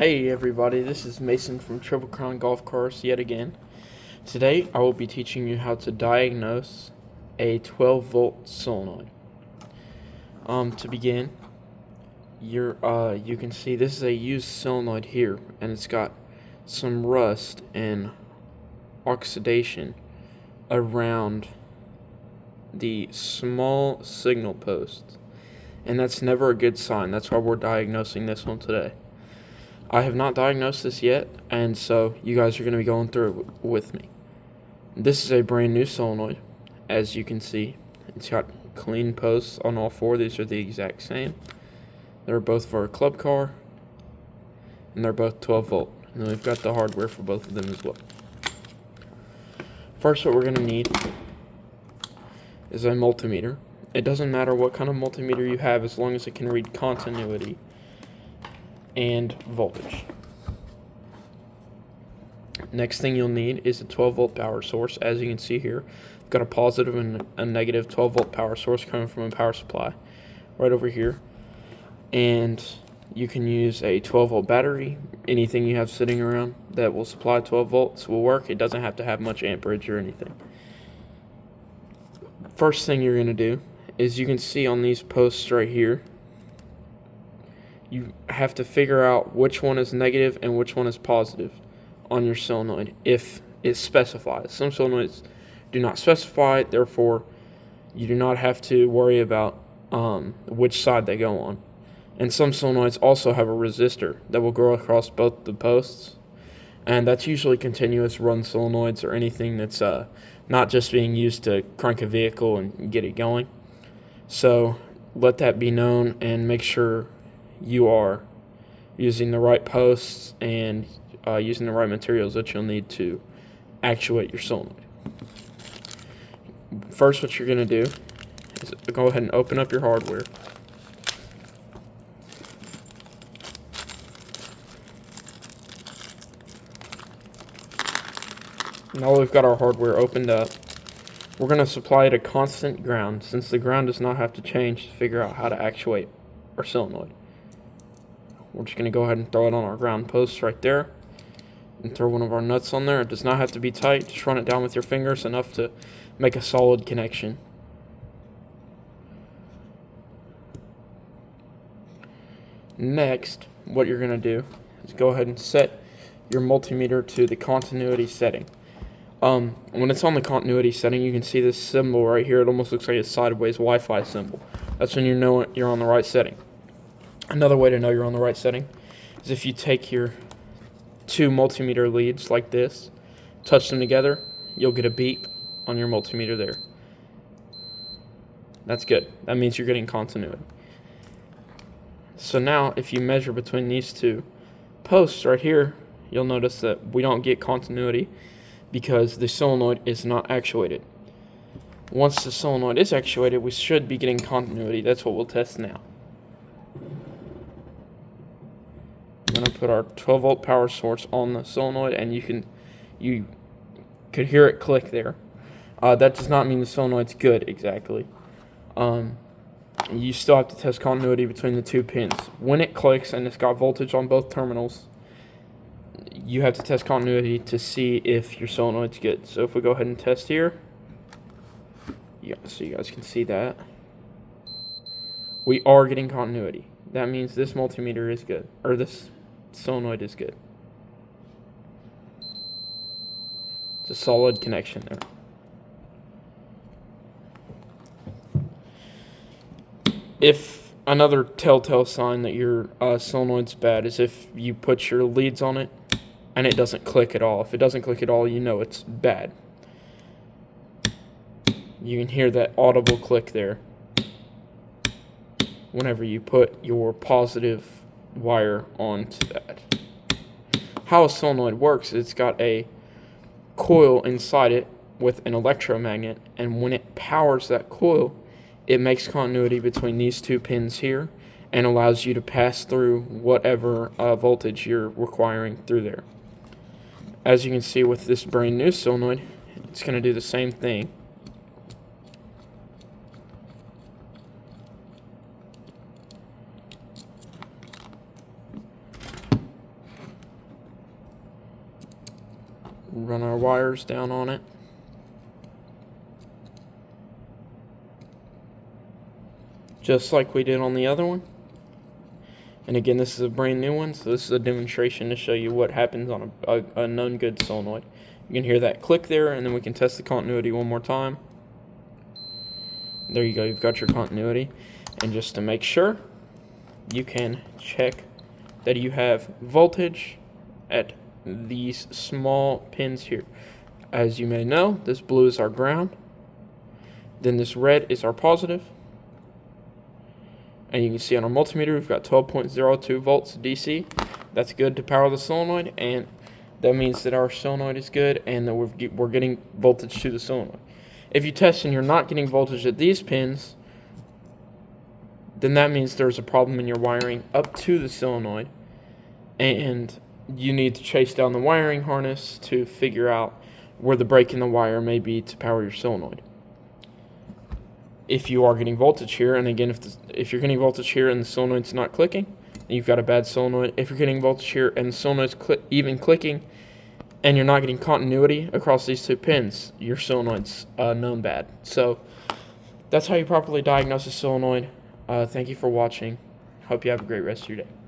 Hey everybody, this is Mason from Triple Crown Golf Course yet again. Today I will be teaching you how to diagnose a 12 volt solenoid. To begin, you can see this is a used solenoid here, and it's got some rust and oxidation around the small signal posts, and that's never a good sign. That's why we're diagnosing this one today. I have not diagnosed this yet, and so you guys are going to be going through it with me. This is a brand new solenoid, as you can see. It's got clean posts on all four. These are the exact same. They're both for a club car, and they're both 12 volt. And then we've got the hardware for both of them as well. First, what we're going to need is a multimeter. It doesn't matter what kind of multimeter you have as long as it can read continuity and voltage. Next thing you'll need is a 12 volt power source. As you can see here, I've got a positive and a negative 12 volt power source coming from a power supply right over here. And you can use a 12 volt battery. Anything you have sitting around that will supply 12 volts will work. It doesn't have to have much amperage or anything. First thing you're going to do is, you can see on these posts right here, you have to figure out which one is negative and which one is positive on your solenoid if it specifies. Some solenoids do not specify, therefore you do not have to worry about which side they go on. And some solenoids also have a resistor that will go across both the posts, and that's usually continuous run solenoids or anything that's not just being used to crank a vehicle and get it going. So let that be known, and make sure you are using the right posts and using the right materials that you'll need to actuate your solenoid. First, what you're going to do is go ahead and open up your hardware. Now we've got our hardware opened up, we're going to supply it a constant ground, since the ground does not have to change to figure out how to actuate our solenoid. We're just going to go ahead and throw it on our ground post right there, and throw one of our nuts on there. It does not have to be tight, just run it down with your fingers enough to make a solid connection. Next, what you're going to do is go ahead and set your multimeter to the continuity setting. When it's on the continuity setting, you can see this symbol right here. It almost looks like a sideways Wi-Fi symbol. That's when you know you're on the right setting. Another way to know you're on the right setting is if you take your two multimeter leads like this, touch them together, you'll get a beep on your multimeter there. That's good. That means you're getting continuity. So now, if you measure between these two posts right here, you'll notice that we don't get continuity because the solenoid is not actuated. Once the solenoid is actuated, we should be getting continuity. That's what we'll test now. I'm going to put our 12 volt power source on the solenoid, and you could hear it click there. That does not mean the solenoid's good exactly. You still have to test continuity between the two pins. When it clicks and it's got voltage on both terminals, you have to test continuity to see if your solenoid's good. So if we go ahead and test here, yeah, so you guys can see that we are getting continuity. That means this multimeter is good, or this solenoid is good. It's a solid connection there. If another telltale sign that your solenoid's bad is if you put your leads on it and it doesn't click at all. If it doesn't click at all, you know it's bad. You can hear that audible click there whenever you put your positive wire onto that. How a solenoid works, it's got a coil inside it with an electromagnet, and when it powers that coil, it makes continuity between these two pins here and allows you to pass through whatever voltage you're requiring through there. As you can see with this brand new solenoid, it's going to do the same thing. run our wires down on it. Just like we did on the other one. And again, this is a brand new one, so this is a demonstration to show you what happens on a known good solenoid. You can hear that click there, and then we can test the continuity one more time. There you go, you've got your continuity. And just to make sure, you can check that you have voltage at these small pins here. As you may know, this blue is our ground, then this red is our positive. And you can see on our multimeter, we've got 12.02 volts DC. That's good to power the solenoid, and that means that our solenoid is good and that we're getting voltage to the solenoid. If you test and you're not getting voltage at these pins, then that means there's a problem in your wiring up to the solenoid, and you need to chase down the wiring harness to figure out where the break in the wire may be to power your solenoid. If you are getting voltage here, and again, if you're getting voltage here and the solenoid's not clicking, then you've got a bad solenoid. If you're getting voltage here and the solenoid's even clicking, and you're not getting continuity across these two pins, your solenoid's known bad. So that's how you properly diagnose a solenoid. Thank you for watching. Hope you have a great rest of your day.